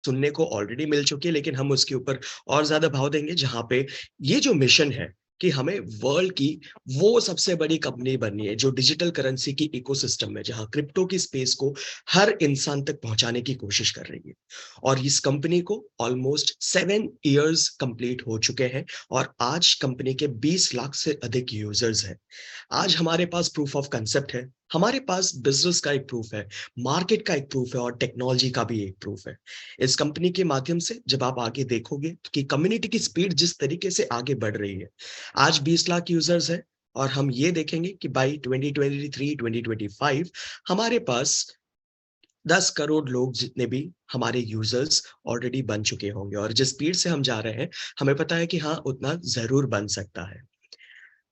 सुनने को ऑलरेडी मिल चुकी है, लेकिन हम उसके ऊपर और ज़्यादा भाव देंगे, जहाँ पे ये जो मिशन है कि हमें वर्ल्ड की वो सबसे बड़ी कंपनी बननी है जो डिजिटल करेंसी की इकोसिस्टम में, जहाँ क्रिप्टो की स्पेस को हर इंसान तक पहुंचाने की कोशिश कर रही है। और इस कंपनी को ऑलमोस्ट 7 इयर्स कंप्लीट हो चुके हैं और आज कंपनी के 20 लाख से अधिक यूजर्स हैं। आज हमारे पास प्रूफ ऑफ कंसेप्ट है, हमारे पास बिजनेस का एक प्रूफ है, मार्केट का एक प्रूफ है और टेक्नोलॉजी का भी एक प्रूफ है। इस कंपनी के माध्यम से जब आप आगे देखोगे कि कम्युनिटी की स्पीड जिस तरीके से आगे बढ़ रही है, आज 20 लाख यूजर्स है और हम ये देखेंगे कि बाई 2023 2025 हमारे पास 10 करोड़ लोग जितने भी हमारे यूजर्स ऑलरेडी बन चुके होंगे। और जिस स्पीड से हम जा रहे हैं, हमें पता है कि हाँ, उतना जरूर बन सकता है।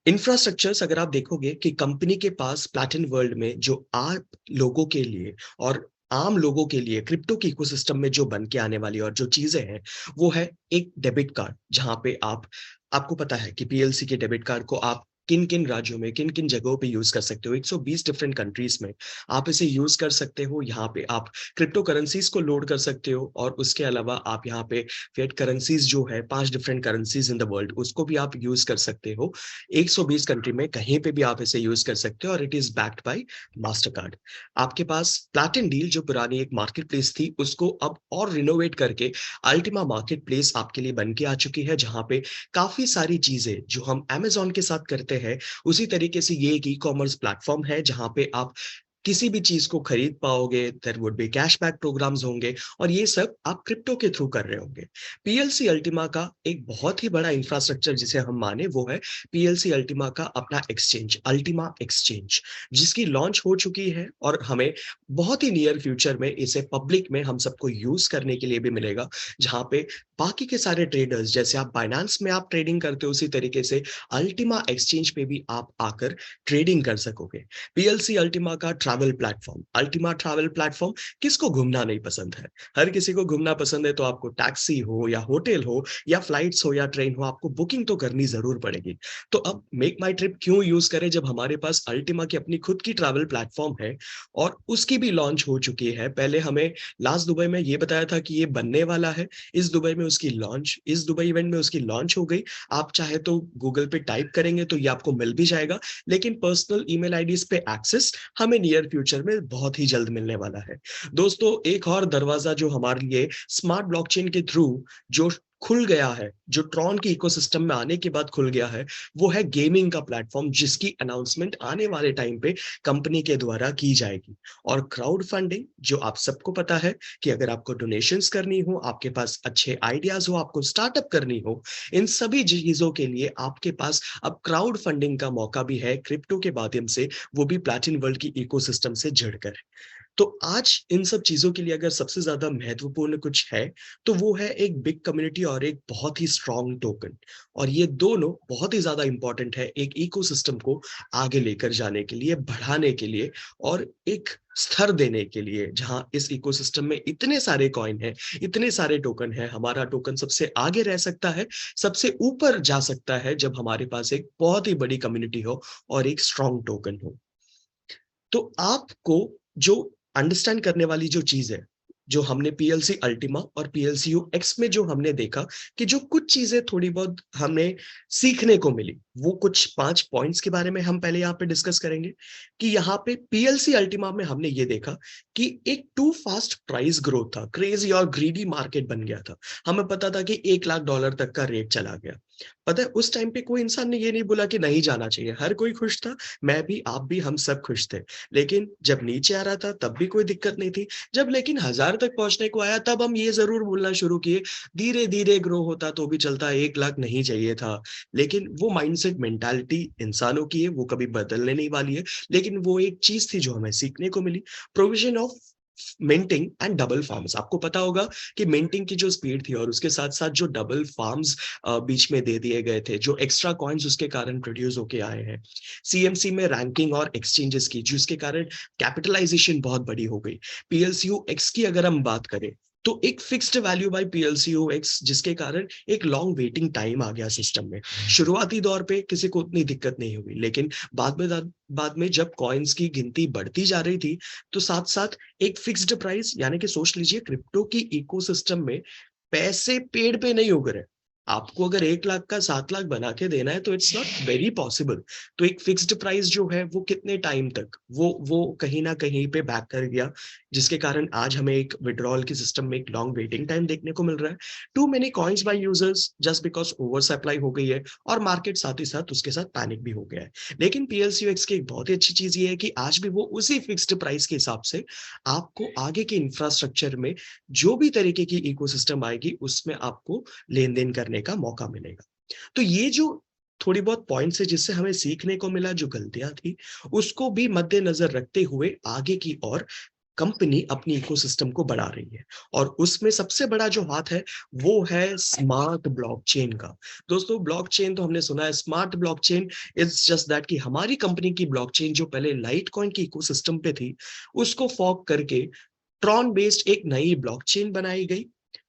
इंफ्रास्ट्रक्चर्स अगर आप देखोगे कि कंपनी के पास प्लैटिन वर्ल्ड में जो आप लोगों के लिए और आम लोगों के लिए क्रिप्टो की इकोसिस्टम में जो बन के आने वाली और जो चीजें हैं, वो है एक डेबिट कार्ड, जहां पे आपको पता है कि पीएलसी के डेबिट कार्ड को आप किन किन राज्यों में, किन किन जगहों पे यूज कर सकते हो। 120 डिफरेंट कंट्रीज में आप इसे यूज कर सकते हो। यहाँ पे आप क्रिप्टो करेंसीज को लोड कर सकते हो और उसके अलावा आप यहाँ पे फिएट करेंसीज जो है 5 different currencies in the world, उसको भी आप यूज कर सकते हो। 120 कंट्री में कहीं पे भी आप इसे यूज कर सकते हो और it is backed by master card. आपके पास प्लैटिन डील जो पुरानी एक मार्केट प्लेस थी, उसको अब और रिनोवेट करके अल्टीमा मार्केट प्लेस आपके लिए बन के आ चुकी है, जहां पे काफी सारी चीजें जो हम अमेजोन के साथ करते हैं, उसी तरीके से ये एक ई कॉमर्स प्लेटफॉर्म है जहां पे आप किसी भी चीज को खरीद पाओगे। There would be cashback programmes होंगे और ये सब आप क्रिप्टो के थ्रू कर रहे होंगे। पीएलसी अल्टीमा का एक बहुत ही बड़ा इंफ्रास्ट्रक्चर जिसे हम माने, वो है पीएलसी अल्टीमा का अपना एक्सचेंज, अल्टीमा एक्सचेंज, जिसकी लॉन्च हो चुकी है और हमें बहुत ही नियर फ्यूचर में इसे पब्लिक में हम सबको यूज करने के लिए भी मिलेगा, जहां पे बाकी के सारे ट्रेडर्स, जैसे आप बाइनेंस में आप ट्रेडिंग करते हो, उसी तरीके से अल्टीमा एक्सचेंज पे भी आप आकर ट्रेडिंग कर सकोगे। पीएलसी अल्टीमा का travel platform, Ultima travel platform, किसको घूमना नहीं पसंद है? हर किसी को घूमना पसंद है। तो आपको टैक्सी हो या होटल हो या फ्लाइट्स हो या ट्रेन हो, आपको बुकिंग तो करनी जरूर पड़ेगी। तो अब मेक माई ट्रिप क्यों यूज करें जब हमारे पास अल्टीमा की अपनी खुद की ट्रैवल प्लेटफॉर्म है और उसकी भी लॉन्च हो चुकी है। पहले हमें लास्ट दुबई में ये बताया था कि ये बनने वाला है, इस दुबई में उसकी लॉन्च, इस दुबई इवेंट में उसकी लॉन्च हो गई। आप चाहे तो गूगल पे टाइप करेंगे तो ये आपको मिल भी जाएगा, लेकिन पर्सनल ईमेल आईडीज पे एक्सेस हमें नियर फ्यूचर में बहुत ही जल्द मिलने वाला है। दोस्तों, एक और दरवाजा जो हमारे लिए स्मार्ट ब्लॉकचेन के थ्रू जो खुल गया है, जो ट्रॉन की इकोसिस्टम में आने के बाद खुल गया है, वो है गेमिंग का प्लेटफॉर्म, जिसकी अनाउंसमेंट आने वाले टाइम पे कंपनी के द्वारा की जाएगी। और क्राउड फंडिंग, जो आप सबको पता है कि अगर आपको डोनेशंस करनी हो, आपके पास अच्छे आइडियाज हो, आपको स्टार्टअप करनी हो, इन सभी चीजों के लिए आपके पास अब क्राउड फंडिंग का मौका भी है क्रिप्टो के माध्यम से, वो भी प्लैटिन वर्ल्ड की इकोसिस्टम से जुड़कर। तो आज इन सब चीजों के लिए अगर सबसे ज्यादा महत्वपूर्ण कुछ है, तो वो है एक बिग कम्युनिटी और एक बहुत ही स्ट्रॉन्ग टोकन। और ये दोनों बहुत ही ज्यादा इंपॉर्टेंट है एक इकोसिस्टम को आगे लेकर जाने के लिए, बढ़ाने के लिए और एक स्तर देने के लिए, जहां इस इकोसिस्टम में इतने सारे कॉइन हैं, इतने सारे टोकन हैं। हमारा टोकन सबसे आगे रह सकता है, सबसे ऊपर जा सकता है, जब हमारे पास एक बहुत ही बड़ी कम्युनिटी हो और एक स्ट्रॉन्ग टोकन हो। तो आपको जो अंडरस्टैंड करने वाली जो चीज है, जो हमने पीएलसी अल्टीमा और पीएलसीयू एक्स में जो हमने देखा, कि जो कुछ चीजें थोड़ी बहुत हमें सीखने को मिली, वो कुछ 5 पॉइंट्स के बारे में हम पहले यहाँ पे डिस्कस करेंगे। कि यहाँ पे पीएलसी अल्टीमा में हमने ये देखा कि एक टू फास्ट प्राइस ग्रोथ था, क्रेजी और ग्रीडी मार्केट बन गया था। हमें पता था कि $1 लाख तक का रेट चला गया। पता है, उस टाइम पे कोई इंसान ने ये नहीं बोला कि नहीं जाना चाहिए, हर कोई खुश था, मैं भी, आप भी, हम सब खुश थे। लेकिन जब नीचे आ रहा था तब भी कोई दिक्कत नहीं थी। जब लेकिन 1000 तक पहुंचने को आया, तब हम ये जरूर बोलना शुरू किए, धीरे धीरे ग्रो होता तो भी चलता, 1 लाख नहीं चाहिए था। लेकिन वो माइंडसेट, मेंटालिटी इंसानों की है, वो कभी बदलने नहीं वाली है। लेकिन वो एक चीज थी जो हमें सीखने को मिली, provision of minting and double farms. आपको पता होगा कि मिंटिंग की जो स्पीड थी और उसके साथ साथ जो डबल फार्म्स बीच में दे दिए गए थे, जो एक्स्ट्रा कॉइन्स उसके कारण प्रोड्यूस होके आए हैं, सीएमसी में रैंकिंग और एक्सचेंजेस की, जिसके कारण कैपिटलाइजेशन बहुत बड़ी हो गई। पीएलसीयू एक्स की अगर हम बात करें, तो एक फिक्स्ड वैल्यू बाय PLCOX, जिसके कारण एक लॉन्ग वेटिंग टाइम आ गया सिस्टम में। शुरुआती दौर पे किसी को उतनी दिक्कत नहीं हुई, लेकिन बाद में जब कॉइन्स की गिनती बढ़ती जा रही थी, तो साथ-साथ एक फिक्स्ड प्राइस, यानी कि सोच लीजिए क्रिप्टो की इकोसिस्टम में पैसे पेड़ पे नहीं उग रहे। आपको अगर 1 लाख का 7 लाख बना के देना है तो इट्स नॉट वेरी पॉसिबल। तो एक फिक्स्ड प्राइस जो है वो कितने टाइम तक वो कहीं न कहीं पे बैक कर गया, जिसके कारण आज हमें एक विथड्रॉल के सिस्टम में एक लॉन्ग वेटिंग टाइम देखने को मिल रहा है। Too many coins by users just because oversupply हो गई है, और मार्केट साथ ही साथ उसके साथ पैनिक भी हो गया है। लेकिन PLCOX की एक बहुत ही अच्छी चीज़ ये है कि आज भी वो उसी फिक्स्ड प्राइस के हिसाब से आपको आगे के इंफ्रास्ट्रक्चर में जो भी तरीके की इकोसिस्टम आएगी, उसमें आपको लेन-देन करने का मौका मिलेगा। तो ये जो थोड़ी बहुत पॉइंट्स है जिससे हमें सीखने को मिला, जो गलतियाँ थी, उसको भी मद्देनज़र रखते हुए आगे की ओर कंपनी अपनी इकोसिस्टम को बढ़ा रही है। और उसमें सबसे बड़ा जो हाथ है, वो है स्मार्ट ब्लॉकचेन का। दोस्तों, ब्लॉकचेन तो हमने सुना है, smart blockchain is just that कि हमारी कंपनी की ब्लॉकचेन जो पहले लाइटकॉइन की इकोसिस्टम पे थी, उसको फॉर्क करके ट्रॉन बेस्ड एक नई ब्लॉकचेन बनाई गई।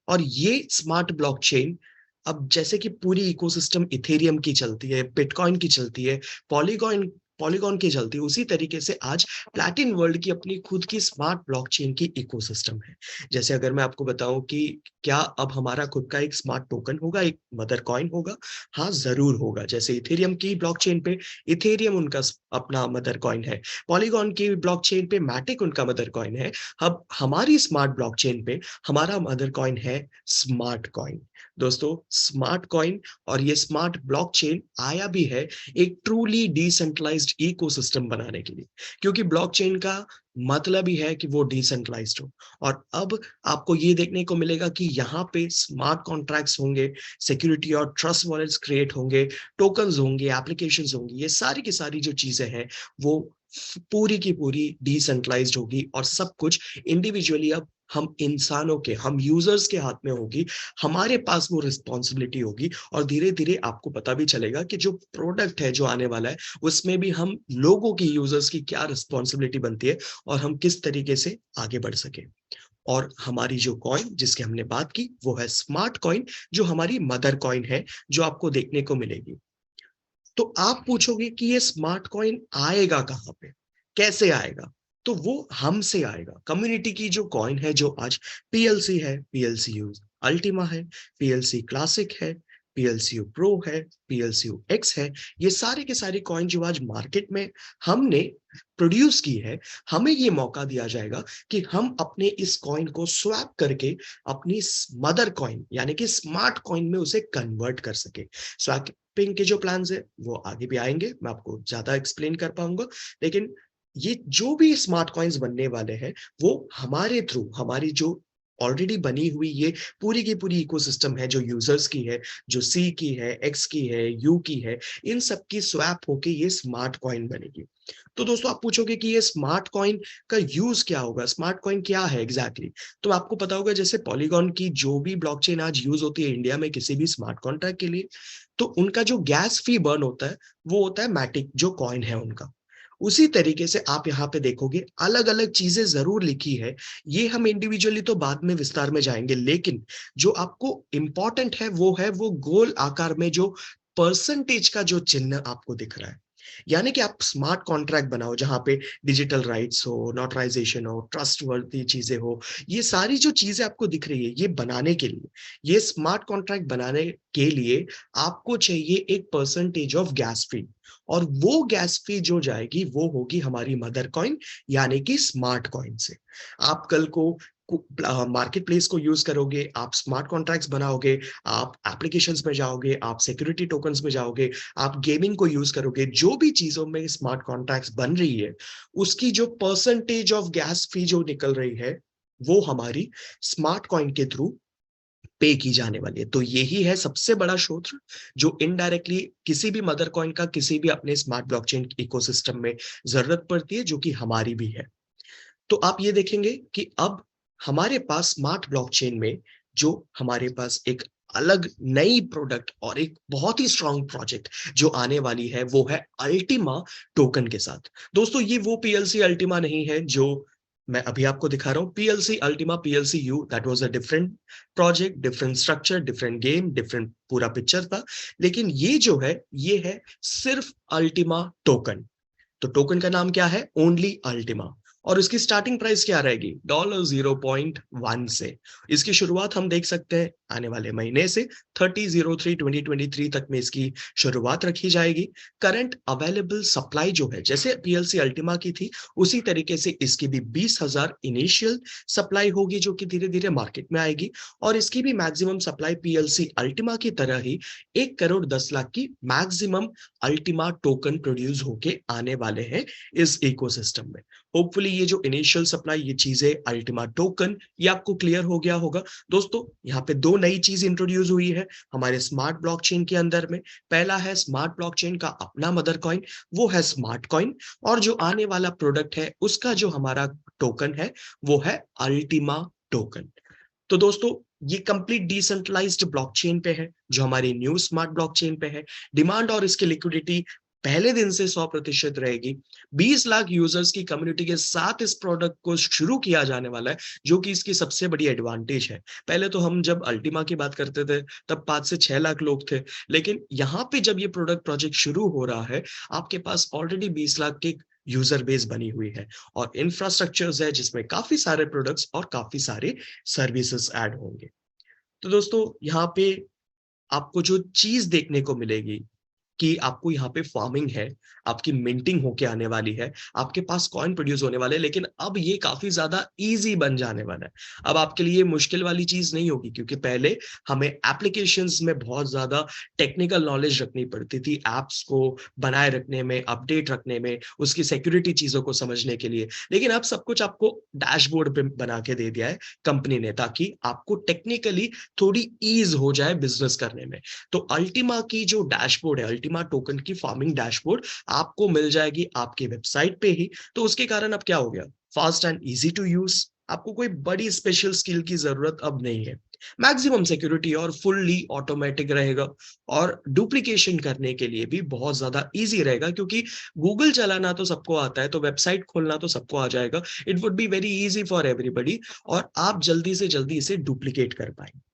और ये स्मार्ट ब्लॉकचेन अब जैसे कि पूरी इकोसिस्टम इथेरियम की चलती है, बिटकॉइन की चलती है, पॉलीगॉन पॉलीगॉन की चलती है, उसी तरीके से आज प्लैटिन वर्ल्ड की अपनी खुद की स्मार्ट ब्लॉकचेन की इकोसिस्टम है। जैसे अगर मैं आपको बताऊं कि क्या अब हमारा खुद का एक स्मार्ट टोकन होगा, एक मदर कॉइन होगा? हाँ, जरूर होगा। जैसे इथेरियम की ब्लॉकचेन पे इथेरियम उनका अपना मदर कॉइन है, पॉलीगॉन की ब्लॉकचेन पे मैटिक उनका मदर कॉइन है। अब हमारी स्मार्ट ब्लॉकचेन पे हमारा मदर कॉइन है स्मार्ट कॉइन। दोस्तों, स्मार्ट कॉइन और ये स्मार्ट ब्लॉकचेन आया भी है एक ट्रूली डिसेंट्रलाइज्ड इकोसिस्टम बनाने के लिए, क्योंकि ब्लॉकचेन का मतलब ही है कि वो डिसेंट्रलाइज्ड हो। और अब आपको ये देखने को मिलेगा कि यहाँ पे स्मार्ट कॉन्ट्रैक्ट्स होंगे, सिक्योरिटी और ट्रस्ट वॉलेट्स क्रिएट होंगे, टोकन्स होंगे, एप्लीकेशंस होंगी, ये सारी की सारी जो चीजें हैं वो पूरी की पूरी डिसेंट्रलाइज्ड होगी, और सब कुछ इंडिविजुअली अब हम इंसानों के, हम यूजर्स के हाथ में होगी। हमारे पास वो रिस्पॉन्सिबिलिटी होगी, और धीरे-धीरे आपको पता भी चलेगा कि जो प्रोडक्ट है जो आने वाला है, उसमें भी हम लोगों की, यूजर्स की क्या रिस्पॉन्सिबिलिटी बनती है, और हम किस तरीके से आगे बढ़ सकें। और हमारी जो कॉइन जिसकी हमने बात की, वो है स्मार्ट कॉइन, जो हमारी मदर कॉइन है, जो आपको देखने को मिलेगी। तो आप पूछोगे कि ये स्मार्ट कॉइन आएगा कहाँ पे? कैसे आएगा? तो वो हमसे आएगा। कम्युनिटी की जो कॉइन है, जो आज PLC है, PLCU अल्टीमा है, PLC क्लासिक है, PLCU प्रो है, PLCU X है, ये सारे के सारे कॉइन जो आज मार्केट में हमने प्रोड्यूस की है, हमें ये मौका दिया जाएगा कि हम अपने इस कॉइन को स्वैप करके अपनी मदर कॉइन यानी कि स्मार्ट कॉइन में उसे कन्वर्ट कर सके। स्वैपिंग के जो प्लान्स है वो आगे भी आएंगे, मैं आपको ज्यादा एक्सप्लेन कर पाऊंगा। लेकिन ये जो भी स्मार्ट कॉइन्स बनने वाले हैं, वो हमारे थ्रू, हमारी जो ऑलरेडी बनी हुई ये पूरी की पूरी इकोसिस्टम है, जो यूजर्स की है, जो सी की है, एक्स की है, यू की है, इन सब की स्वैप होके ये स्मार्ट कॉइन बनेगी। तो दोस्तों, आप पूछोगे कि ये स्मार्ट कॉइन का यूज क्या होगा, स्मार्ट कॉइन क्या है एग्जैक्टली? तो आपको पता होगा, जैसे पॉलीगॉन की जो भी ब्लॉकचेन आज यूज होती है इंडिया में किसी भी स्मार्ट कॉन्ट्रैक्ट के लिए, तो उनका जो गैस फी बर्न होता है, वो होता है मैटिक, जो कॉइन है उनका। उसी तरीके से आप यहाँ पे देखोगे अलग अलग चीजें जरूर लिखी है, ये हम इंडिविजुअली तो बाद में विस्तार में जाएंगे, लेकिन जो आपको इंपॉर्टेंट है वो है वो गोल आकार में जो परसेंटेज का जो चिन्ह आपको दिख रहा है। यानी कि आप स्मार्ट कॉन्ट्रैक्ट बनाओ जहां पे डिजिटल राइट्स हो, नोटराइजेशन हो, ट्रस्ट वर्दी चीजें हो, ये सारी जो चीजें आपको दिख रही है, ये बनाने के लिए, ये स्मार्ट कॉन्ट्रैक्ट बनाने के लिए आपको चाहिए एक परसेंटेज ऑफ गैस फी। और वो गैस फी जो जाएगी वो होगी हमारी मदर कॉइन यानी कि स्मार्ट कॉइन से। आप कल को मार्केट प्लेस को यूज करोगे, आप स्मार्ट कॉन्ट्रैक्ट्स बनाओगे, आप एप्लीकेशंस में जाओगे, आप सिक्योरिटी टोकन्स में जाओगे, आप गेमिंग को यूज करोगे, जो भी चीजों में स्मार्ट कॉन्ट्रैक्ट्स बन रही है, उसकी जो परसेंटेज ऑफ गैस फी जो निकल रही है, वो हमारी स्मार्ट कॉइन के थ्रू पे की जाने वाली है। तो यही है सबसे बड़ा शोध जो इनडायरेक्टली किसी भी मदर कॉइन का किसी भी अपने स्मार्ट ब्लॉकचेन इकोसिस्टम में जरूरत पड़ती है, जो कि हमारी भी है। तो आप ये देखेंगे कि अब हमारे पास स्मार्ट ब्लॉकचेन में जो हमारे पास एक अलग नई प्रोडक्ट और एक बहुत ही स्ट्रांग प्रोजेक्ट जो आने वाली है, वो है अल्टीमा टोकन के साथ। दोस्तों, ये वो PLC अल्टीमा नहीं है जो मैं अभी आपको दिखा रहा हूँ PLC Ultima PLC you, that was a different project, different structure, different game, different पूरा पिक्चर था। लेकिन ये जो है, ये है सिर्फ अल्टीमा टोकन। तो टोकन का नाम क्या है? Only Ultima. और इसकी स्टार्टिंग प्राइस क्या रहेगी? $0.1 से। इसकी शुरुआत हम देख सकते हैं आने वाले महीने से 30/03/2023 तक में इसकी शुरुआत रखी जाएगी। करंट अवेलेबल सप्लाई जो है, जैसे पीएलसी अल्टीमा की थी, उसी तरीके से इसकी भी 20,000 इनिशियल सप्लाई होगी जो कि धीरे धीरे मार्केट में आएगी। और इसकी भी मैक्सिमम सप्लाई पीएलसी अल्टीमा की तरह ही 1,10,00,000 की मैक्सिमम अल्टीमा टोकन प्रोड्यूस होके आने वाले हैं इस इकोसिस्टम में। होपफुली ये जो इनिशियल सप्लाई, ये चीजें, अल्टीमा टोकन, ये आपको क्लियर हो गया होगा। दोस्तों यहाँ पे दो नई चीज इंट्रोड्यूस हुई है हमारे स्मार्ट ब्लॉकचेन के अंदर में। पहला है स्मार्ट ब्लॉकचेन का अपना मदर कॉइन, वो है स्मार्ट कॉइन। और जो आने वाला प्रोडक्ट है उसका जो हमारा टोकन है वो है अल्टीमा टोकन। तो दोस्तों ये कंप्लीट डिसेंट्रलाइज्ड ब्लॉकचेन पे है, जो हमारी न्यू स्मार्ट ब्लॉकचेन पे है। डिमांड और इसकी लिक्विडिटी पहले दिन से 100% रहेगी। 20 लाख यूजर्स की कम्युनिटी के साथ इस प्रोडक्ट को शुरू किया जाने वाला है, जो कि इसकी सबसे बड़ी एडवांटेज है। पहले तो हम जब अल्टीमा की बात करते थे तब 5 से 6 लाख लोग थे, लेकिन यहाँ पे जब ये प्रोडक्ट प्रोजेक्ट शुरू हो रहा है, आपके पास ऑलरेडी 20 लाख की यूजर बेस बनी हुई है और इंफ्रास्ट्रक्चर्स है जिसमें काफी सारे प्रोडक्ट्स और काफी सारे सर्विसेज ऐड होंगे। तो दोस्तों यहाँ पे आपको जो चीज देखने को मिलेगी कि आपको यहाँ पे फार्मिंग है, आपकी मिंटिंग होके आने वाली है, आपके पास कॉइन प्रोड्यूस होने वाले हैं, लेकिन अब ये काफी ज्यादा इजी बन जाने वाला है। अब आपके लिए मुश्किल वाली चीज नहीं होगी, क्योंकि पहले हमें एप्लीकेशंस में बहुत ज्यादा टेक्निकल नॉलेज रखनी पड़ती थी, एप्स को बनाए रखने में, अपडेट रखने में, उसकी सिक्योरिटी चीजों को समझने के लिए। लेकिन अब सब कुछ आपको डैशबोर्ड पे बना के दे दिया है कंपनी ने, ताकि आपको टेक्निकली थोड़ी ईज हो जाए बिजनेस करने में। तो अल्टीमा की जो डैशबोर्ड है, अल्टीमा टोकन की फार्मिंग डैशबोर्ड आपको मिल जाएगी आपकी वेबसाइट पे ही। तो उसके कारण अब क्या हो गया? Fast and easy to use. आपको कोई बड़ी स्पेशल स्किल की जरूरत अब नहीं है। मैक्सिमम सिक्योरिटी और फुल्ली ऑटोमेटिक रहेगा। और डुप्लीकेशन करने के लिए भी बहुत ज्यादा इजी रहेगा, क्योंकि गूगल चलाना तो सबको आता है, तो वेबसाइट खोलना तो सबको आ जाएगा। It would be very easy for everybody, और आप जल्दी से जल्दी इसे डुप्लीकेट कर पाएंगे।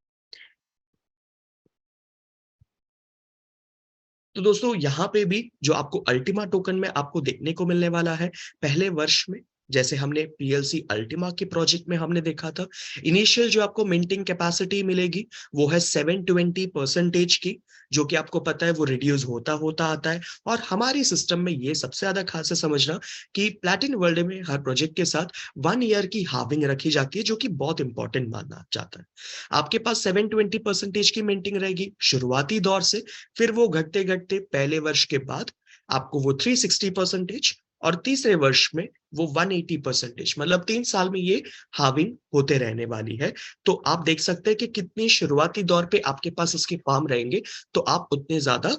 तो दोस्तों यहाँ पे भी जो आपको अल्टीमा टोकन में आपको देखने को मिलने वाला है, पहले वर्ष में जैसे हमने पीएलसी अल्टीमा के प्रोजेक्ट में हमने देखा था, इनिशियल जो आपको मिंटिंग कैपेसिटी मिलेगी वो है 720% की, जो कि आपको पता है वो रिड्यूस होता होता आता है। और हमारी सिस्टम में ये सबसे ज्यादा खास है समझना कि प्लैटिन वर्ल्ड में हर प्रोजेक्ट के साथ 1 ईयर की हाविंग रखी जाती है, जो कि बहुत इंपॉर्टेंट माना जाता है। आपके पास 720% की मिंटिंग रहेगी शुरुआती दौर से, फिर वो घटते घटते पहले वर्ष के बाद आपको वो 360%, और तीसरे वर्ष में वो 180%, मतलब 3 साल में ये हाविंग होते रहने वाली है। तो आप देख सकते हैं कि कितनी शुरुआती दौर पे आपके पास इसके फार्म रहेंगे, तो आप उतने ज्यादा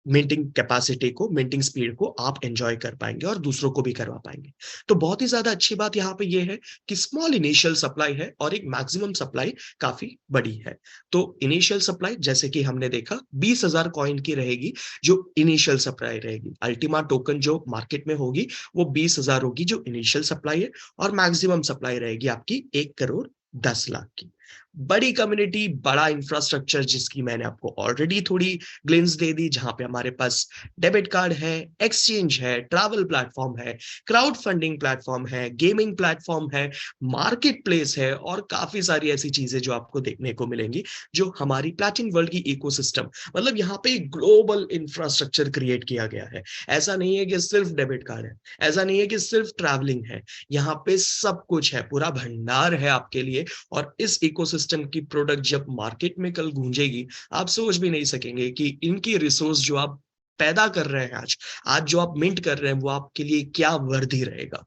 मिंटिंग कैपेसिटी को, मिंटिंग स्पीड को आप एंजॉय कर पाएंगे और दूसरों को भी करवा पाएंगे। तो बहुत ही ज्यादा अच्छी बात यहाँ पे ये है कि स्मॉल इनिशियल सप्लाई है और एक मैक्सिमम सप्लाई काफी बड़ी है। तो इनिशियल सप्लाई जैसे कि हमने देखा 20,000 कॉइन की रहेगी, जो इनिशियल सप्लाई रहेगी। अल्टीमा टोकन जो मार्केट में होगी वो 20,000 होगी जो इनिशियल सप्लाई है, और मैक्सिमम सप्लाई रहेगी आपकी 1,10,00,000 की। बड़ी कम्युनिटी, बड़ा इंफ्रास्ट्रक्चर, जिसकी मैंने आपको ऑलरेडी थोड़ी ग्लिम्स दे दी, जहां पे हमारे पास डेबिट कार्ड है, एक्सचेंज है, ट्रैवल प्लेटफॉर्म है, क्राउड फंडिंग प्लेटफॉर्म है, गेमिंग प्लेटफॉर्म है, मार्केट प्लेस है, और काफी सारी ऐसी चीजें जो आपको देखने को मिलेंगी, जो हमारी प्लैटिन वर्ल्ड की इकोसिस्टम, मतलब यहाँ पे ग्लोबल इंफ्रास्ट्रक्चर क्रिएट किया गया है। ऐसा नहीं है कि सिर्फ डेबिट कार्ड है, ऐसा नहीं है कि सिर्फ ट्रैवलिंग है, यहाँ पे सब कुछ है, पूरा भंडार है आपके लिए। और इस इकोसिस्टम की प्रोडक्ट जब मार्केट में कल गूंजेगी, आप सोच भी नहीं सकेंगे कि इनकी रिसोर्स जो आप पैदा कर रहे हैं आज आज जो आप मिंट कर रहे हैं, वो आपके लिए क्या वर्दी रहेगा।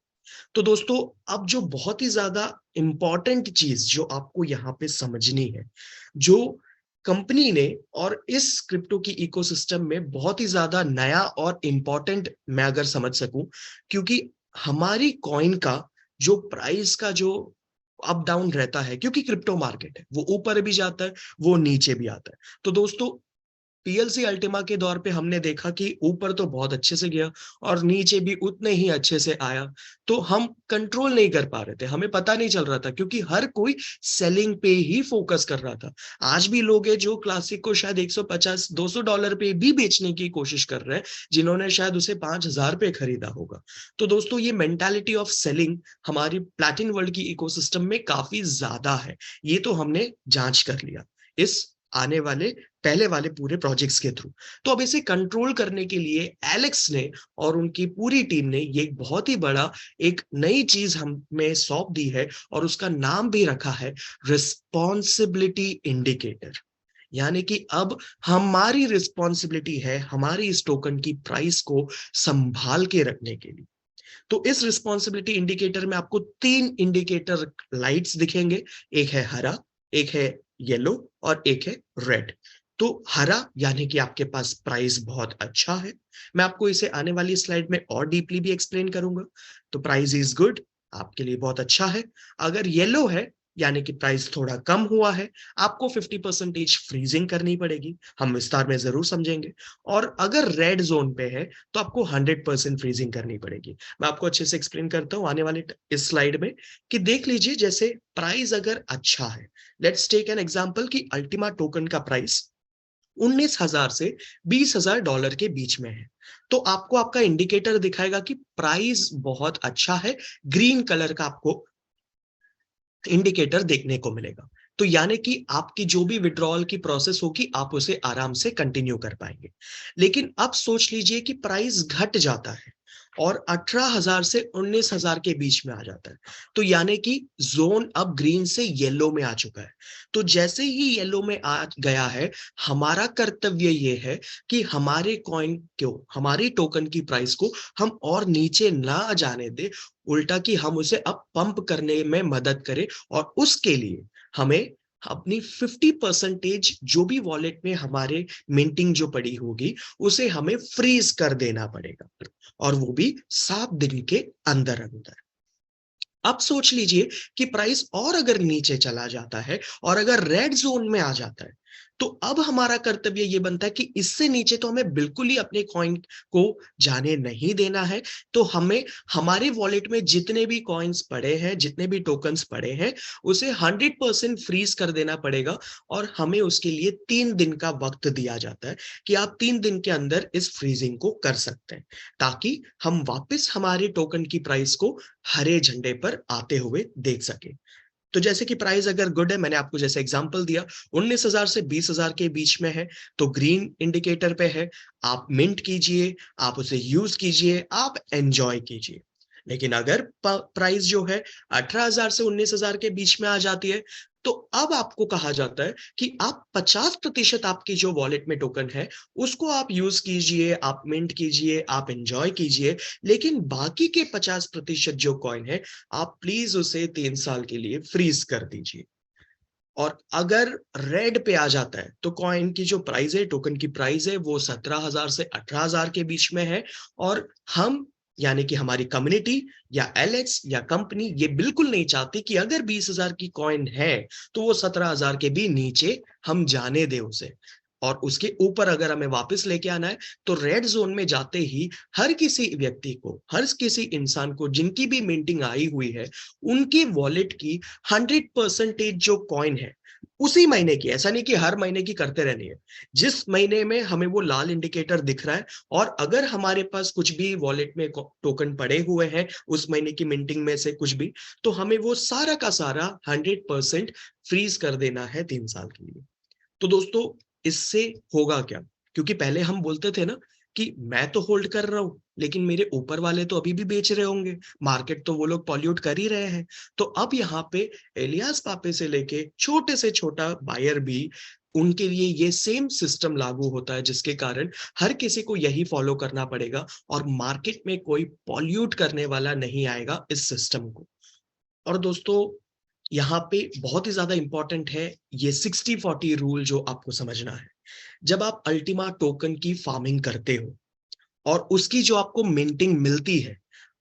तो दोस्तों अब जो बहुत ही ज्यादा इंपॉर्टेंट चीज जो आपको यहाँ पे समझनी है, जो कंपनी ने और इस क्रिप्टो की इकोसिस्टम में बहुत ही ज्यादा नया और इंपॉर्टेंट, मैं अगर समझ सकूं, क्योंकि हमारी कॉइन का जो प्राइस का जो अप डाउन रहता है, क्योंकि क्रिप्टो मार्केट है, वो ऊपर भी जाता है, वो नीचे भी आता है। तो दोस्तों पीएलसी अल्टीमा के दौर पे हमने देखा कि ऊपर तो बहुत अच्छे से गया और नीचे भी उतने ही अच्छे से आया, तो हम कंट्रोल नहीं कर पा रहे थे, हमें पता नहीं चल रहा था क्योंकि हर कोई सेलिंग पे ही फोकस कर रहा था। आज भी लोग हैं जो क्लासिक को शायद 150-200 डॉलर पे भी बेचने की कोशिश कर रहे हैं, जिन्होंने शायद उसे 5,000 पे खरीदा होगा। तो दोस्तों, ये मेंटालिटी ऑफ सेलिंग हमारी प्लैटिन वर्ल्ड की इकोसिस्टम में काफी ज्यादा है। ये तो हमने जांच कर लिया इस आने वाले पहले वाले पूरे प्रोजेक्ट्स के थ्रू। तो अब इसे कंट्रोल करने के लिए एलेक्स ने और उनकी पूरी टीम ने ये एक बहुत ही बड़ा एक नई चीज हमें सौंप दी है और उसका नाम भी रखा है रिस्पॉन्सिबिलिटी इंडिकेटर। यानी कि अब हमारी रिस्पॉन्सिबिलिटी है हमारी इस टोकन की प्राइस को संभाल के रखने के लिए। तो इस रिस्पॉन्सिबिलिटी इंडिकेटर में आपको 3 इंडिकेटर लाइट्स दिखेंगे, एक है हरा, एक है येलो और एक है रेड। तो हरा यानी कि आपके पास प्राइस बहुत अच्छा है, मैं आपको इसे आने वाली स्लाइड में और डीपली भी एक्सप्लेन करूंगा। तो प्राइस इज गुड, आपके लिए बहुत अच्छा है। अगर येलो है यानी कि प्राइस थोड़ा कम हुआ है, आपको 50% फ्रीजिंग करनी पड़ेगी, हम विस्तार में जरूर समझेंगे। और अगर रेड जोन पे है तो आपको 100% फ्रीजिंग करनी पड़ेगी। मैं आपको अच्छे से एक्सप्लेन करता हूं आने वाले इस स्लाइड में कि देख लीजिए, जैसे प्राइस अगर अच्छा है, लेट्स टेक एन एग्जांपल कि अल्टीमा टोकन का प्राइस 19,000 से 20,000 डॉलर के बीच में है, तो आपको आपका इंडिकेटर दिखाएगा कि प्राइस बहुत अच्छा है, ग्रीन कलर का आपको इंडिकेटर देखने को मिलेगा। तो यानी कि आपकी जो भी विड्रॉल की प्रोसेस होगी आप उसे आराम से कंटिन्यू कर पाएंगे। लेकिन अब सोच लीजिए कि प्राइस घट जाता है और 18,000 से 19,000 के बीच में आ जाता है, तो यानी कि जोन अब ग्रीन से येलो में आ चुका है। तो जैसे ही येलो में आ गया है, हमारा कर्तव्य ये है कि हमारे कॉइन को, हमारी टोकन की प्राइस को हम और नीचे ना जाने दे, उल्टा कि हम उसे अब पंप करने में मदद करें। और उसके लिए हमें अपनी 50% जो भी वॉलेट में हमारे मिंटिंग जो पड़ी होगी उसे हमें फ्रीज कर देना पड़ेगा, और वो भी 7 दिन के अंदर अंदर। अब सोच लीजिए कि प्राइस और अगर नीचे चला जाता है और अगर रेड जोन में आ जाता है, तो अब हमारा कर्तव्य ये बनता है कि इससे नीचे तो हमें बिल्कुल ही अपने कॉइन को जाने नहीं देना है। तो हमें हमारे वॉलेट में जितने भी कॉइन्स पड़े हैं, जितने भी टोकन्स पड़े हैं, उसे 100% फ्रीज कर देना पड़ेगा। और हमें उसके लिए 3 दिन का वक्त दिया जाता है कि आप 3 दिन के अंदर इस फ्रीजिंग को कर सकते हैं, ताकि हम वापस हमारे टोकन की प्राइस को हरे झंडे पर आते हुए देख सके। तो जैसे कि प्राइस अगर गुड है, मैंने आपको जैसे एग्जांपल दिया 19,000 से 20,000 के बीच में है, तो ग्रीन इंडिकेटर पे है, आप मिंट कीजिए, आप उसे यूज कीजिए, आप एंजॉय कीजिए। लेकिन अगर प्राइस जो है 18,000 से 19,000 के बीच में आ जाती है, तो अब आपको कहा जाता है कि आप 50% आपकी जो वॉलेट में टोकन है उसको आप यूज कीजिए, आप मिंट कीजिए, आप एंजॉय कीजिए। लेकिन बाकी के 50% जो कॉइन है, आप प्लीज उसे 3 साल के लिए फ्रीज कर दीजिए। और अगर रेड पे आ जाता है तो कॉइन की जो प्राइस है, टोकन की प्राइस है, वो 17,000 से 18,000 के बीच में है। और हम यानी कि हमारी कम्युनिटी या एलेक्स या कंपनी ये बिल्कुल नहीं चाहती कि अगर 20,000 की कॉइन है तो वो 17,000 के भी नीचे हम जाने दें उसे। और उसके ऊपर अगर हमें वापस लेके आना है, तो रेड जोन में जाते ही हर किसी व्यक्ति को, हर किसी इंसान को जिनकी भी मिंटिंग आई हुई है, उनकी वॉलेट की 100% जो कॉइन है उसी महीने की, ऐसा नहीं कि हर महीने की करते रहनी है, जिस महीने में हमें वो लाल इंडिकेटर दिख रहा है, और अगर हमारे पास कुछ भी वॉलेट में टोकन पड़े हुए हैं उस महीने की मिंटिंग में से कुछ भी, तो हमें वो सारा का सारा 100% फ्रीज कर देना है 3 साल के लिए। तो दोस्तों, इससे होगा क्या? क्योंकि पहले हम बोलते थे ना कि मैं तो होल्ड कर रहा हूं, लेकिन मेरे ऊपर वाले तो अभी भी बेच रहे होंगे, मार्केट तो वो लोग पॉल्यूट कर ही रहे हैं। तो अब यहाँ पे एलियास पापे से लेके छोटे से छोटा बायर भी, उनके लिए ये सेम सिस्टम लागू होता है, जिसके कारण हर किसी को यही फॉलो करना पड़ेगा और मार्केट में कोई पॉल्यूट करने वाला नहीं आएगा इस सिस्टम को। और दोस्तों, यहाँ पे बहुत ही ज्यादा इंपॉर्टेंट है ये 60-40 रूल जो आपको समझना है। जब आप अल्टीमा टोकन की फार्मिंग करते हो और उसकी जो आपको मिंटिंग मिलती है,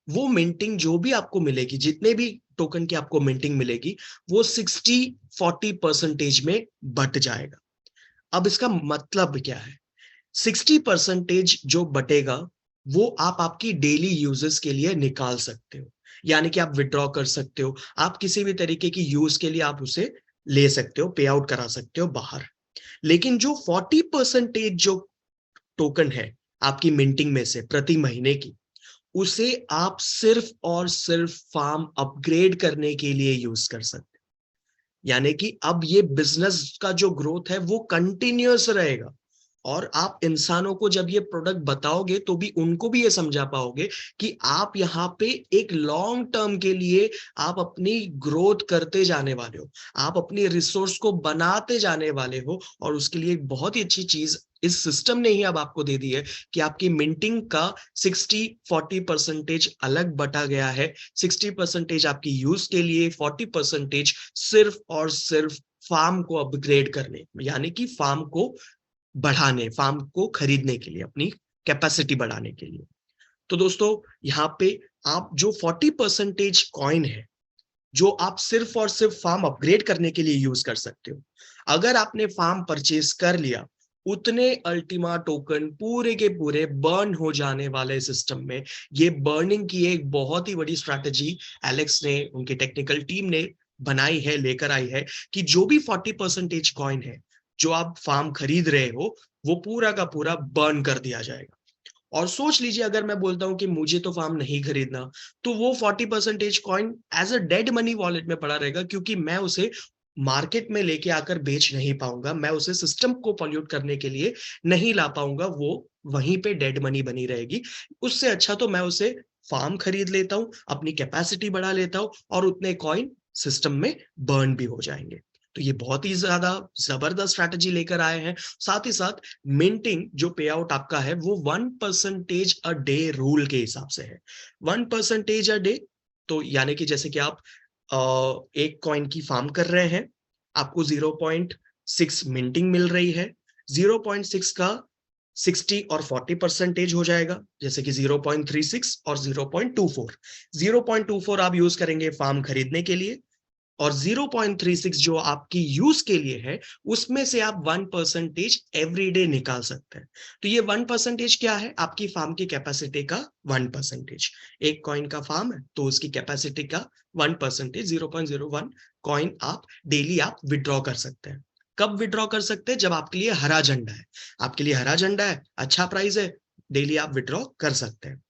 वो मिंटिंग जो भी आपको मिलेगी, जितने भी टोकन की आपको मिंटिंग मिलेगी, वो 60-40% में बट जाएगा। अब इसका मतलब क्या है? 60% जो बटेगा वो आप आपकी डेली यूजेस के लिए निकाल सकते हो, यानी कि आप विड्रॉ कर सकते हो, आप किसी भी तरीके की यूज के लिए आप उसे ले सकते हो, पे आउट करा सकते हो बाहर। लेकिन जो 40% जो टोकन है आपकी मिंटिंग में से प्रति महीने की, उसे आप सिर्फ और सिर्फ फार्म अपग्रेड करने के लिए यूज कर सकते हो। यानी कि अब ये बिजनेस का जो ग्रोथ है वो कंटिन्यूअस रहेगा, और आप इंसानों को जब ये प्रोडक्ट बताओगे तो भी उनको भी ये समझा पाओगे कि आप यहाँ पे एक लॉन्ग टर्म के लिए आप अपनी ग्रोथ करते जाने वाले हो, आप अपनी रिसोर्स को बनाते जाने वाले हो। और उसके लिए एक बहुत ही अच्छी चीज इस सिस्टम ने ही अब आपको दे दी है कि आपकी मिंटिंग का 60-40% अलग बटा गया है। 60% आपकी यूज के लिए, 40% सिर्फ और सिर्फ फार्म को अपग्रेड करने, यानी कि फार्म को बढ़ाने, फार्म को खरीदने के लिए, अपनी कैपेसिटी बढ़ाने के लिए। तो दोस्तों यहाँ पे आप जो 40% कॉइन है जो आप सिर्फ और सिर्फ फार्म अपग्रेड करने के लिए यूज कर सकते हो, अगर आपने फार्म परचेज कर लिया, उतने अल्टीमा टोकन पूरे के पूरे बर्न हो जाने वाले सिस्टम में। ये बर्निंग की एक बहुत ही बड़ी स्ट्रैटेजी एलेक्स ने, उनकी टेक्निकल टीम ने बनाई है, लेकर आई है, कि जो भी 40% कॉइन है जो आप फार्म खरीद रहे हो वो पूरा का पूरा बर्न कर दिया जाएगा। और सोच लीजिए अगर मैं बोलता हूं कि मुझे तो फार्म नहीं खरीदना, तो वो 40% coin as a dead money wallet में पड़ा रहेगा, क्योंकि मैं उसे मार्केट में लेके आकर बेच नहीं पाऊंगा, मैं उसे सिस्टम को पॉल्यूट करने के लिए नहीं ला पाऊंगा, वो वहीं पे डेड मनी बनी रहेगी। उससे अच्छा तो मैं उसे फार्म खरीद लेता हूं, अपनी कैपेसिटी बढ़ा लेता हूं, और उतने कॉइन सिस्टम में बर्न भी हो जाएंगे। तो ये बहुत ही ज्यादा जबरदस्त स्ट्रैटेजी लेकर आए हैं। साथ ही साथ मिंटिंग जो पे आउट आपका है वो 1% अ डे रूल के हिसाब से है। 1% अ डे, तो यानी कि जैसे कि आप एक कॉइन की फार्म कर रहे हैं, आपको 0.6 मिंटिंग मिल रही है, 0.6 का 60 और 40% हो जाएगा, जैसे कि 0.36 और 0.24। 0.24 आप यूज करेंगे फार्म खरीदने के लिए, और 0.36 जो आपकी यूज के लिए है, उसमें से आप 1% एवरीडे निकाल सकते हैं। तो ये 1% क्या है? आपकी फार्म की कैपेसिटी का 1%। एक कॉइन का फार्म है तो उसकी कैपेसिटी का 1%, 0.01 कॉइन आप डेली आप विड्रॉ कर सकते हैं। कब विड्रॉ कर सकते हैं? जब आपके लिए हरा झंडा है, आपके लिए हरा झंडा है, अच्छा प्राइस है, डेली आप विड्रॉ कर सकते हैं।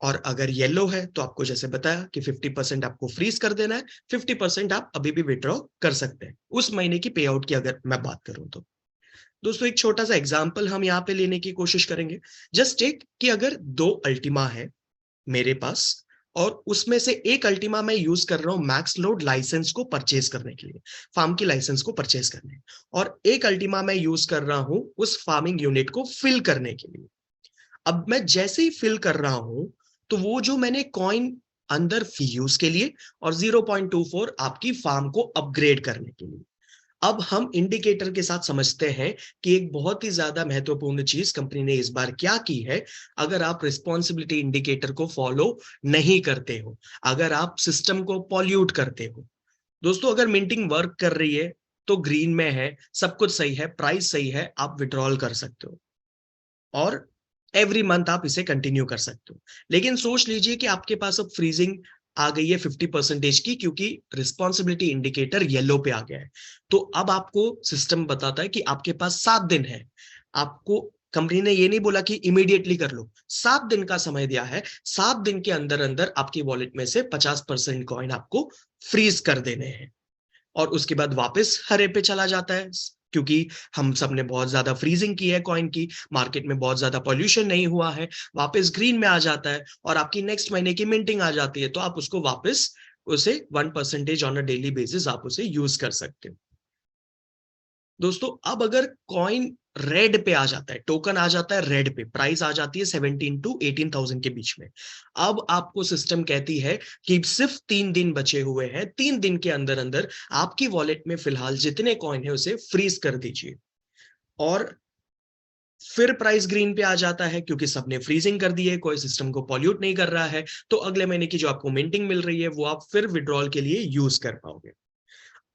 और अगर येलो है तो आपको जैसे बताया कि 50% आपको फ्रीज कर देना है, 50% आप अभी भी विड्रॉ कर सकते हैं उस महीने की पे आउट की अगर मैं बात करूं तो। दोस्तों एक छोटा सा एग्जांपल हम यहाँ पे लेने की कोशिश करेंगे। जस्ट एक कि अगर 2 अल्टीमा है मेरे पास, और उसमें से एक अल्टीमा मैं यूज कर रहा हूँ मैक्स लोड लाइसेंस को परचेज करने के लिए, फार्म की लाइसेंस को परचेज करने, और एक अल्टीमा मैं यूज कर रहा हूँ उस फार्मिंग यूनिट को फिल करने के लिए। अब मैं जैसे ही फिल कर रहा हूं तो वो जो मैंने कॉइन अंदर यूज के लिए, और 0.24 आपकी फार्म को अपग्रेड करने के लिए। अब हम इंडिकेटर के साथ समझते हैं कि एक बहुत ही ज्यादा महत्वपूर्ण चीज कंपनी ने इस बार क्या की है। अगर आप रिस्पॉन्सिबिलिटी इंडिकेटर को फॉलो नहीं करते हो, अगर आप सिस्टम को पॉल्यूट करते हो, दोस्तों अगर मिंटिंग वर्क कर रही है तो ग्रीन में है, सब कुछ सही है, प्राइस सही है, आप विड्रॉल कर सकते हो और एवरी मंथ आप इसे कंटिन्यू कर सकते हो। लेकिन सोच लीजिए कि आपके पास अब फ्रीजिंग आ गई है 50% की, क्योंकि रिस्पॉन्सिबिलिटी इंडिकेटर येलो पे आ गया है। तो अब आपको सिस्टम बताता है कि आपके पास 7 दिन है। आपको कंपनी ने ये नहीं बोला कि इमीडिएटली कर लो, 7 दिन का समय दिया है। 7 दिन के अंदर अंदर आपकी वॉलेट में से 50% कॉइन आपको फ्रीज कर देने हैं, और उसके बाद वापस हरे पे चला जाता है, क्योंकि हम सब ने बहुत ज्यादा फ्रीजिंग की है कॉइन की, मार्केट में बहुत ज्यादा पॉल्यूशन नहीं हुआ है, वापस ग्रीन में आ जाता है, और आपकी नेक्स्ट महीने की मिंटिंग आ जाती है, तो आप उसको वापस उसे 1% ऑन अ डेली बेसिस आप उसे यूज कर सकते हो। दोस्तों अब अगर कॉइन रेड पे आ जाता है, टोकन आ जाता है रेड पे, प्राइस आ जाती है 17 to 18,000 के बीच में, अब आपको सिस्टम कहती है कि सिर्फ 3 दिन बचे हुए हैं, 3 दिन के अंदर अंदर आपकी वॉलेट में फिलहाल जितने कॉइन है उसे फ्रीज कर दीजिए। और फिर प्राइस ग्रीन पे आ जाता है, क्योंकि सबने फ्रीजिंग कर दी है, कोई सिस्टम को पॉल्यूट नहीं कर रहा है, तो अगले महीने की जो आपको मिंटिंग मिल रही है वो आप फिर विड्रॉल के लिए यूज कर पाओगे।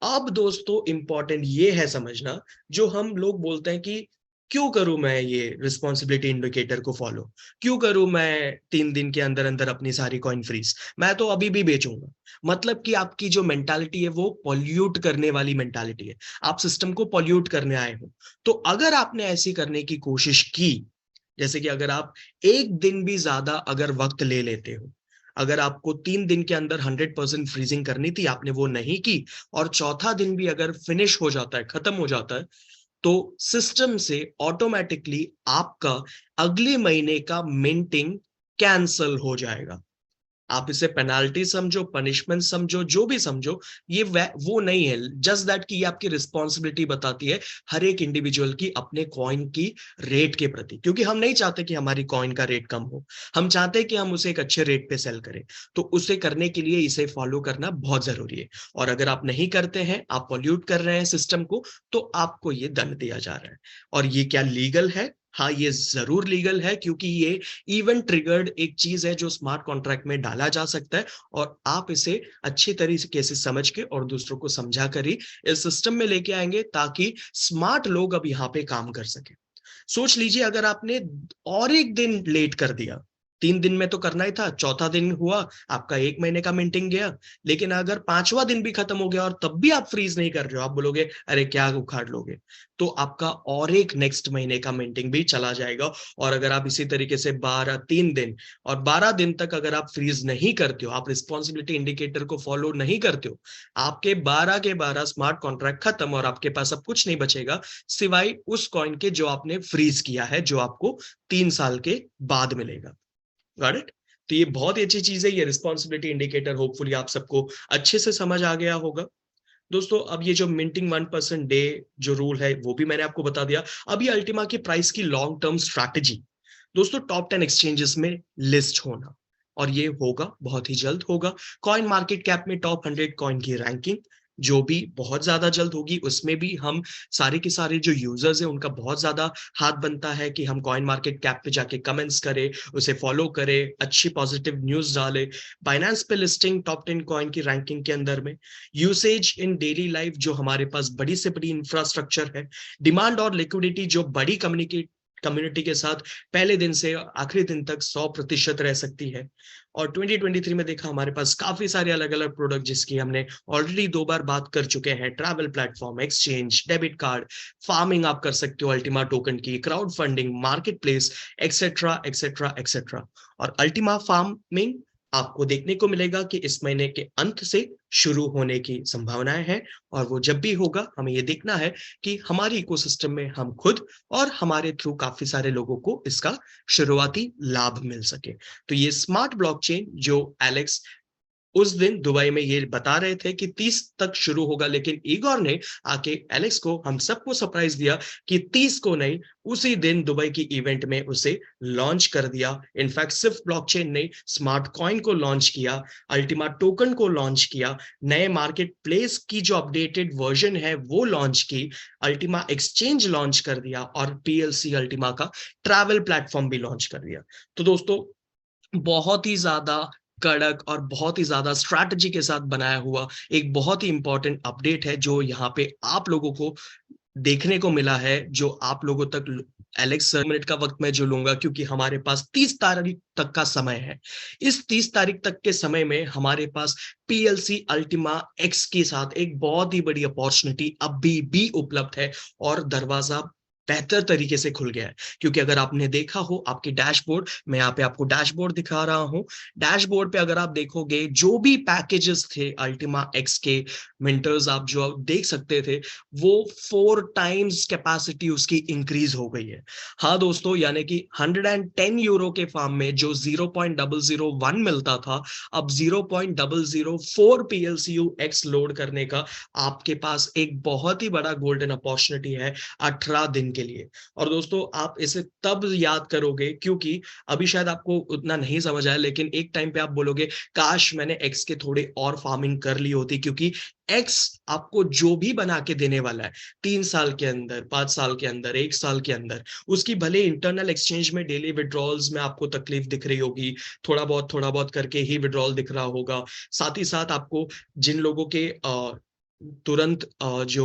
अब दोस्तों इंपॉर्टेंट ये है समझना, जो हम लोग बोलते हैं कि क्यों करूं मैं ये रिस्पॉन्सिबिलिटी इंडिकेटर को फॉलो? क्यों करूं मैं 3 दिन के अंदर अंदर अपनी सारी कॉइन फ्रीज? मैं तो अभी भी बेचूंगा। मतलब कि आपकी जो मेंटालिटी है वो पॉल्यूट करने वाली मेंटालिटी है। आप सिस्टम को पॉल्यूट करने आए हो। तो अगर आपने ऐसी करने की कोशिश की, जैसे कि अगर आप एक दिन भी ज्यादा अगर वक्त ले लेते हो, अगर आपको 3 दिन के अंदर 100% फ्रीजिंग करनी थी, आपने वो नहीं की, और चौथा दिन भी अगर फिनिश हो जाता है, खत्म हो जाता है, तो सिस्टम से ऑटोमेटिकली आपका अगले महीने का मिंटिंग कैंसल हो जाएगा। आप इसे पेनाल्टी समझो, पनिशमेंट समझो, जो भी समझो, ये वो नहीं है। जस्ट दैट कि ये आपकी रिस्पॉन्सिबिलिटी बताती है हर एक इंडिविजुअल की अपने कॉइन की रेट के प्रति, क्योंकि हम नहीं चाहते कि हमारी कॉइन का रेट कम हो। हम चाहते हैं कि हम उसे एक अच्छे रेट पे सेल करें। तो उसे करने के लिए इसे फॉलो करना बहुत जरूरी है। और अगर आप नहीं करते हैं, आप पॉल्यूट कर रहे हैं सिस्टम को, तो आपको ये दंड दिया जा रहा है। और ये क्या लीगल है? हाँ, ये जरूर लीगल है, क्योंकि ये इवेंट ट्रिगर्ड एक चीज है जो स्मार्ट कॉन्ट्रैक्ट में डाला जा सकता है। और आप इसे अच्छी तरीके से समझ के और दूसरों को समझा कर ही इस सिस्टम में लेके आएंगे, ताकि स्मार्ट लोग अब यहाँ पे काम कर सके। सोच लीजिए, अगर आपने और एक दिन लेट कर दिया, 3 दिन में तो करना ही था, चौथा दिन हुआ, आपका 1 महीने का मिंटिंग गया। लेकिन अगर पांचवा दिन भी खत्म हो गया और तब भी आप फ्रीज नहीं कर रहे हो, आप बोलोगे अरे क्या उखाड़ लोगे, तो आपका और एक नेक्स्ट महीने का मिंटिंग भी चला जाएगा। और अगर आप इसी तरीके से 3 दिन और 12 दिन तक अगर आप फ्रीज नहीं करते हो, आप रिस्पॉन्सिबिलिटी इंडिकेटर को फॉलो नहीं करते हो, आपके 12 के 12 स्मार्ट कॉन्ट्रैक्ट खत्म, और आपके पास अब कुछ नहीं बचेगा सिवाय उस कॉइन के जो आपने फ्रीज किया है, जो आपको 3 साल के बाद मिलेगा। Got it? तो ये बहुत ही अच्छी चीज है, ये रिस्पॉन्सिबिलिटी इंडिकेटर। होपफुली आप सबको अच्छे से समझ आ गया होगा। दोस्तों, अब ये जो मिंटिंग 1% डे जो रूल है वो भी मैंने आपको बता दिया। अब ये अल्टीमा की प्राइस की लॉन्ग टर्म स्ट्रैटेजी, दोस्तों, टॉप 10 एक्सचेंजेस में लिस्ट होना, और ये होगा, बहुत ही जल्द होगा। कॉइन मार्केट कैप में टॉप 100 कॉइन की रैंकिंग, जो भी बहुत ज्यादा जल्द होगी। उसमें भी हम सारे के सारे जो यूजर्स हैं उनका बहुत ज्यादा हाथ बनता है कि हम कॉइन मार्केट कैप पे जाके कमेंट्स करें, उसे फॉलो करें, अच्छी पॉजिटिव न्यूज डालें। बाइनेंस पे लिस्टिंग टॉप 10 कॉइन की रैंकिंग के अंदर में, यूसेज इन डेली लाइफ, जो हमारे पास बड़ी से बड़ी इंफ्रास्ट्रक्चर है, डिमांड और लिक्विडिटी, जो बड़ी कम्युनिटी के साथ पहले दिन से आखिरी दिन तक 100% रह सकती है। और 2023 में देखा, हमारे पास काफी सारे अलग अलग प्रोडक्ट, जिसकी हमने ऑलरेडी 2 बार बात कर चुके हैं। Travel platform, exchange, debit card, farming आप कर सकते हो अल्टीमा टोकन की, crowd funding, market place, etcetera etcetera etcetera. और अल्टीमा फार्मिंग आपको देखने को मिलेगा कि इस महीने के अंत से शुरू होने की संभावनाएं हैं। और वो जब भी होगा, हमें ये देखना है कि हमारी इकोसिस्टम में हम खुद और हमारे थ्रू काफी सारे लोगों को इसका शुरुआती लाभ मिल सके। तो ये स्मार्ट ब्लॉकचेन जो एलेक्स उस दिन दुबई में ये बता रहे थे कि 30 तक शुरू होगा, लेकिन इगोर ने आके एलेक्स को, हम सबको सरप्राइज दिया कि 30 को नहीं, उसी दिन दुबई की इवेंट में उसे लॉन्च कर दिया। इनफैक्ट सिर्फ ब्लॉकचेन ने स्मार्ट कॉइन को लॉन्च किया, अल्टीमा टोकन को लॉन्च किया, नए मार्केट प्लेस की जो अपडेटेड वर्जन है वो लॉन्च की, अल्टीमा एक्सचेंज लॉन्च कर दिया, और पीएलसी अल्टीमा का ट्रैवल प्लेटफॉर्म भी लॉन्च कर दिया। तो दोस्तों, बहुत ही ज्यादा कड़क और बहुत ही ज्यादा स्ट्रैटेजी के साथ बनाया हुआ एक बहुत ही इंपॉर्टेंट अपडेट है, जो यहाँ पे आप लोगों को देखने को मिला है, जो आप लोगों तक एलेक्स, मिनट का वक्त मैं जो लूंगा, क्योंकि हमारे पास 30 तारीख तक का समय है। इस 30 तारीख तक के समय में हमारे पास पीएलसी अल्टीमा एक्स के साथ एक बहुत ही बड़ी अपॉर्चुनिटी अभी भी उपलब्ध है, और दरवाजा बेहतर तरीके से खुल गया है। क्योंकि अगर आपने देखा हो, आपके डैशबोर्ड, मैं यहाँ पे आपको डैशबोर्ड दिखा रहा हूँ, डैशबोर्ड पे अगर आप देखोगे, जो भी पैकेजेस थे अल्टीमा एक्स के, मिंटर्स आप जो देख सकते थे, वो 4 टाइम्स कैपेसिटी उसकी इंक्रीज हो गई है। हाँ दोस्तों, यानी कि 110 यूरो के फार्म में जो 0.001 मिलता था, अब 0.004 पीएलसीयू एक्स लोड करने का आपके पास एक बहुत ही बड़ा गोल्डन अपॉर्चुनिटी है 18 दिन के लिए। और दोस्तों, आप इसे तब याद करोगे, क्योंकि अभी शायद आपको उतना नहीं समझ आया, लेकिन एक टाइम पे आप बोलोगे काश मैंने एक्स के थोड़े और फार्मिंग कर ली होती, क्योंकि एक्स आपको जो भी बना के देने वाला है 3 साल के अंदर, 5 साल के अंदर, 1 साल के अंदर, उसकी भले इंटरनल एक्सचेंज में डेली विड्रॉल्स में आपको तकलीफ दिख रही होगी, थोड़ा बहुत करके ही विड्रॉल दिख रहा होगा, साथ ही साथ आपको जिन लोगों के तुरंत जो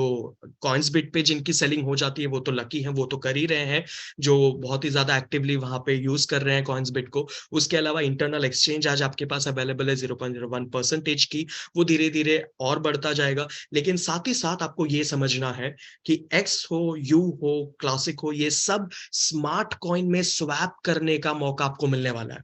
कॉइन्सबिट पे जिनकी सेलिंग हो जाती है वो तो लकी हैं, वो तो कर ही रहे हैं, जो बहुत ही ज़्यादा एक्टिवली वहाँ पे यूज़ कर रहे हैं कॉइन्सबिट को। उसके अलावा इंटरनल एक्सचेंज आज आपके पास अवेलेबल है 0.01% की, वो धीरे-धीरे और बढ़ता जाएगा। लेकिन साथ ही साथ आपको ये समझना है कि एक्स हो, यू हो, क्लासिक हो, ये सब स्मार्ट कॉइन में स्वैप करने का मौका आपको मिलने वाला है।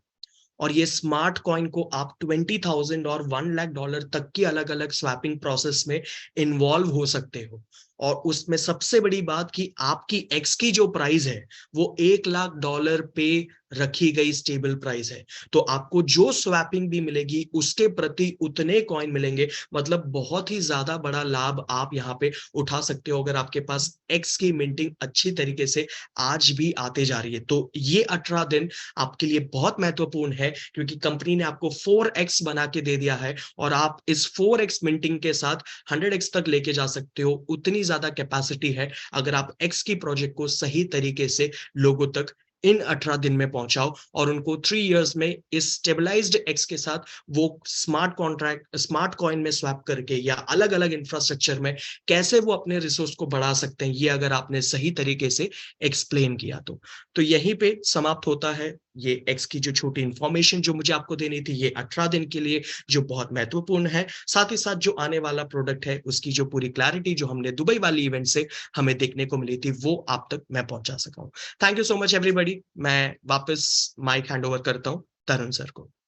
और ये स्मार्ट कॉइन को आप 20,000 और 1 लाख डॉलर तक की अलग-अलग स्वैपिंग प्रोसेस में इन्वॉल्व हो सकते हो। और उसमें सबसे बड़ी बात कि आपकी एक्स की जो प्राइस है, वो 1 लाख डॉलर पे रखी गई स्टेबल प्राइस है। तो आपको जो स्वैपिंग भी मिलेगी, उसके प्रति उतने कॉइन मिलेंगे। मतलब बहुत ही ज़्यादा बड़ा लाभ आप यहाँ पे उठा सकते हो अगर आपके पास एक्स की मिंटिंग अच्छी तरीके से आज भी आते जा रही है। तो ये 18 दिन आपके लिए बहुत महत्वपूर्ण है क्योंकि कंपनी ने आपको 4x बना के दे दिया है और आप इस 4x मिंटिंग के साथ 100x तक लेके जा सकते हो। उतनी ज्यादा कैपेसिटी है अगर आप एक्स की प्रोजेक्ट को सही तरीके से लोगों तक इन 18 दिन में पहुंचाओ और उनको 3 इयर्स में इस स्टेबलाइज्ड एक्स के साथ वो स्मार्ट कॉइन में स्वैप करके या अलग अलग इंफ्रास्ट्रक्चर में कैसे वो अपने रिसोर्स को बढ़ा सकते हैं, ये अगर आपने सही तरीके से एक्सप्लेन किया तो यहीं पे समाप्त होता है ये एक्स की जो छोटी इंफॉर्मेशन जो मुझे आपको देनी थी, ये 18 दिन के लिए जो बहुत महत्वपूर्ण है। साथ ही साथ जो आने वाला प्रोडक्ट है उसकी जो पूरी क्लैरिटी जो हमने दुबई वाली इवेंट से हमें देखने को मिली थी, वो आप तक मैं पहुंचा सका हूं। Thank you so much everybody. मैं वापस माइक हैंड ओवर करता हूं तरुण सर को।